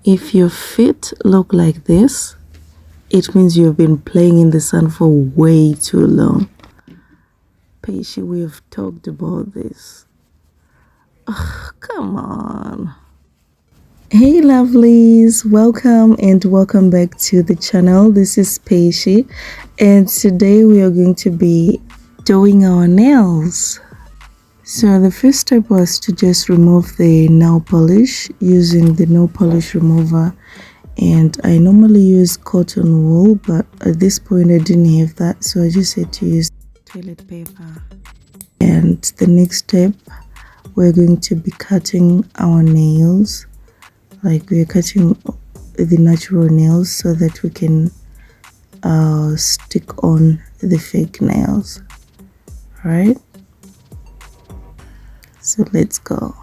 If your feet look like this, it means you've been playing in the sun for way too long. Paishi, we have talked about this. Ugh, come on. Hey lovelies, welcome back to the channel. This is Paishi, and today we are going to be doing our nails. So the first step was to just remove the nail polish using the nail polish remover, and I normally use cotton wool, but at this point I didn't have that, so I just had to use toilet paper. And the next step, we're going to be cutting our nails, like we're cutting the natural nails so that we can stick on the fake nails. Right, so let's go.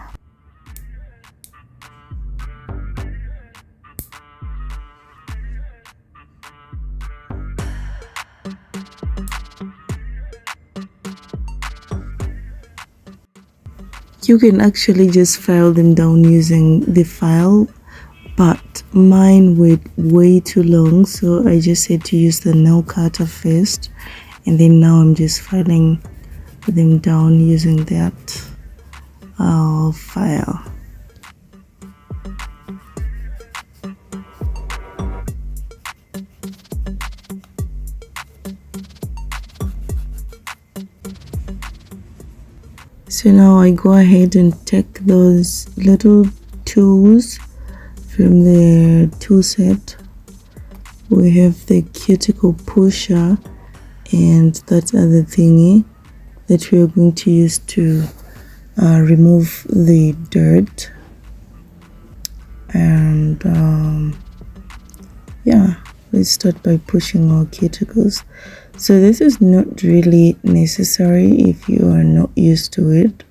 You can actually just file them down using the file, but mine were way too long, so I just had to use the nail cutter first, and then now I'm just filing them down using that file. So now I go ahead and take those little tools from the tool set. We have the cuticle pusher and that other thingy that we are going to use to remove the dirt. And yeah, let's start by pushing our cuticles. So this is not really necessary if you are not used to it,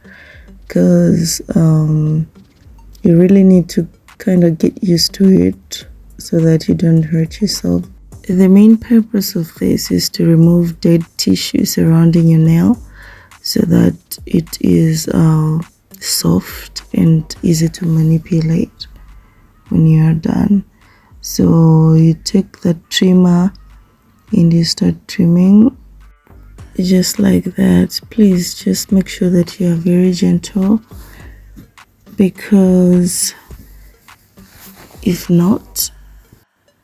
because you really need to kind of get used to it so that you don't hurt yourself. The main purpose of this is to remove dead tissue surrounding your nail so that it is soft and easy to manipulate when you are done. So you take the trimmer and you start trimming just like that. Please just make sure that you are very gentle, because if not,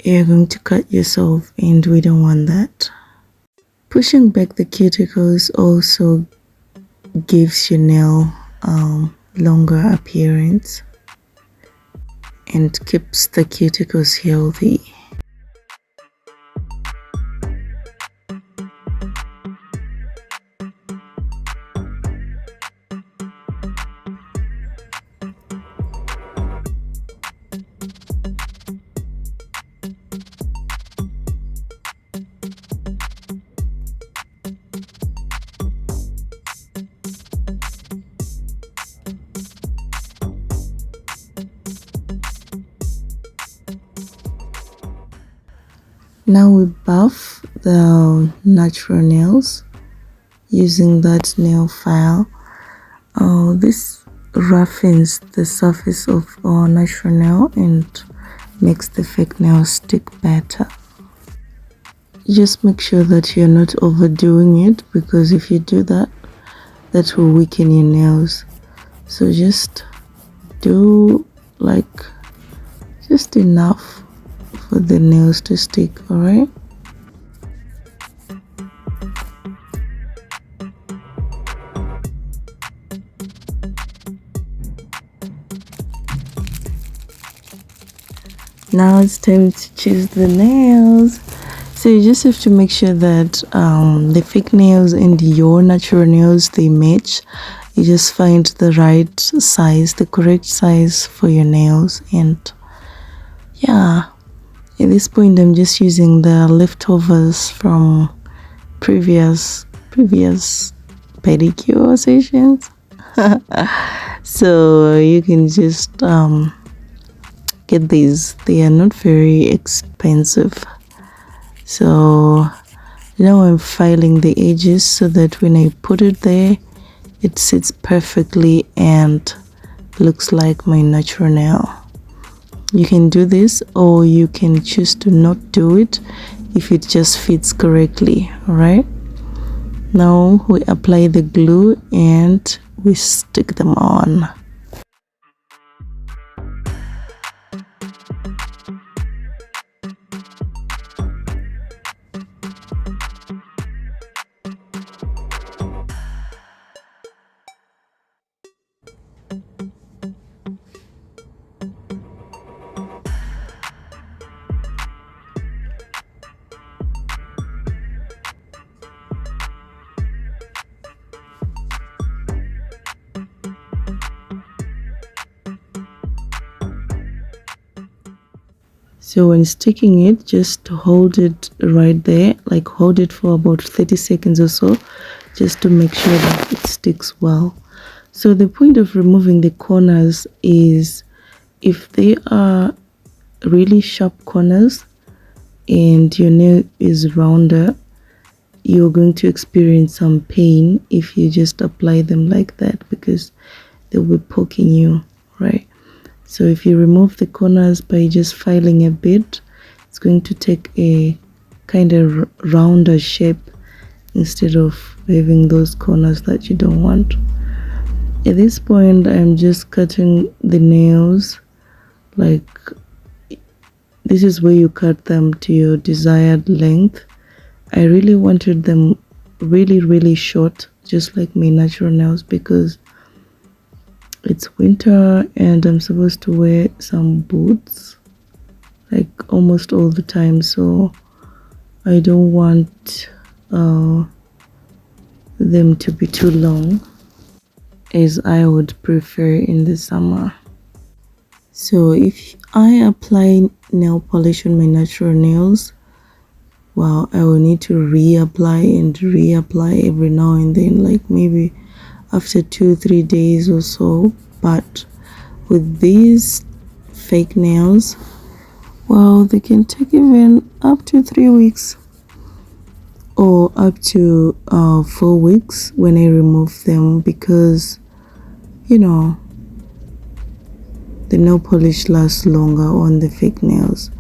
you're going to cut yourself, and we don't want that. Pushing back the cuticles also gives your nail longer appearance and keeps the cuticles healthy. Now we buff the natural nails using that nail file. This roughens the surface of our natural nail and makes the fake nail stick better. Just make sure that you're not overdoing it, because if you do that, that will weaken your nails. So just do like just enough for the nails to stick. All right, now it's time to choose the nails. So you just have to make sure that the fake nails and your natural nails, they match. You just find the right size, the correct size for your nails. And yeah, at this point I'm just using the leftovers from previous pedicure sessions. So you can just get these. They are not very expensive. So now I'm filing the edges so that when I put it there, it sits perfectly and looks like my natural nail. You can do this, or you can choose to not do it if it just fits correctly. All right, now we apply the glue and we stick them on. So when sticking it, just hold it right there, like hold it for about 30 seconds or so, just to make sure that it sticks well. So the point of removing the corners is if they are really sharp corners and your nail is rounder, you're going to experience some pain if you just apply them like that, because they'll be poking you, right? So if you remove the corners by just filing a bit, it's going to take a kind of rounder shape instead of having those corners that you don't want. At this point, I'm just cutting the nails, like this is where you cut them to your desired length. I really wanted them really short, just like my natural nails, because it's winter and I'm supposed to wear some boots like almost all the time, so I don't want them to be too long as I would prefer in the summer. So if I apply nail polish on my natural nails, well, I will need to reapply and reapply every now and then, like maybe after 2-3 days or so. But with these fake nails, well, they can take even up to 3 weeks or up to 4 weeks when I remove them, because you know the nail polish lasts longer on the fake nails.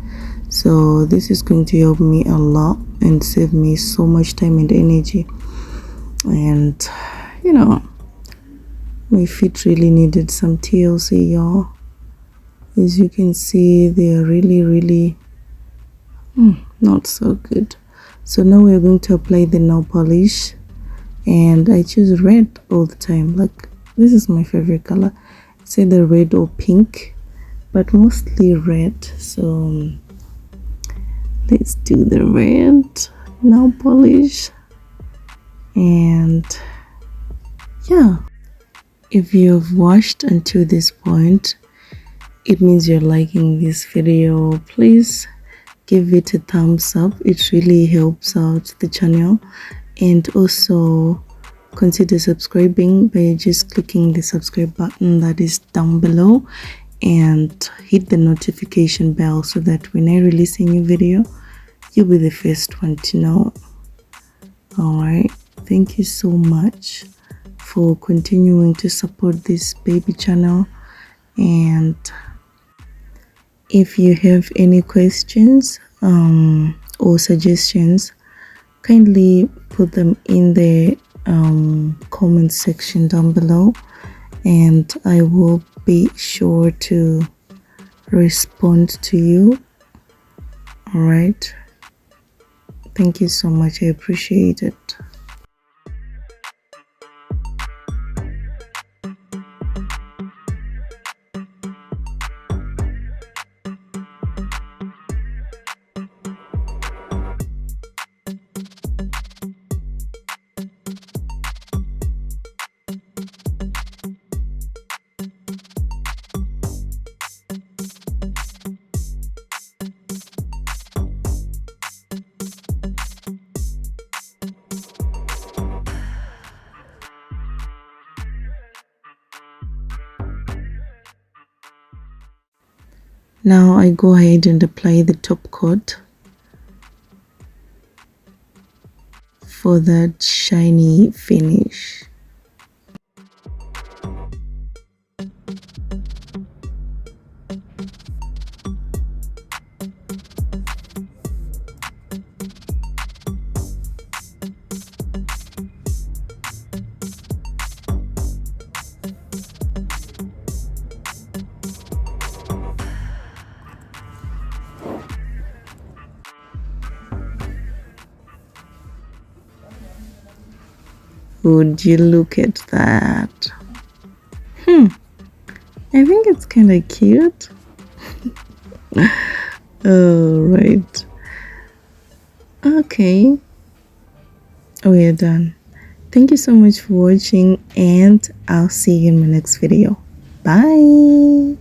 So this is going to help me a lot and save me so much time and energy. And you know, my feet really needed some TLC, y'all. As you can see, they are really not so good. So now we're going to apply the nail polish, and I choose red all the time. Like, this is my favorite color. It's either red or pink, but mostly red. So let's do the red nail polish. And yeah, if you've watched until this point, it means you're liking this video. Please give it a thumbs up. It really helps out the channel. And also consider subscribing by just clicking the subscribe button that is down below, and hit the notification bell so that when I release a new video, you'll be the first one to know. All right, thank you so much for continuing to support this baby channel. And if you have any questions or suggestions, kindly put them in the comment section down below, and I will be sure to respond to you. All right, thank you so much. I appreciate it. Now I go ahead and apply the top coat for that shiny finish. Would you look at that? I think it's kind of cute. All right. Okay. We are done. Thank you so much for watching, and I'll see you in my next video. Bye.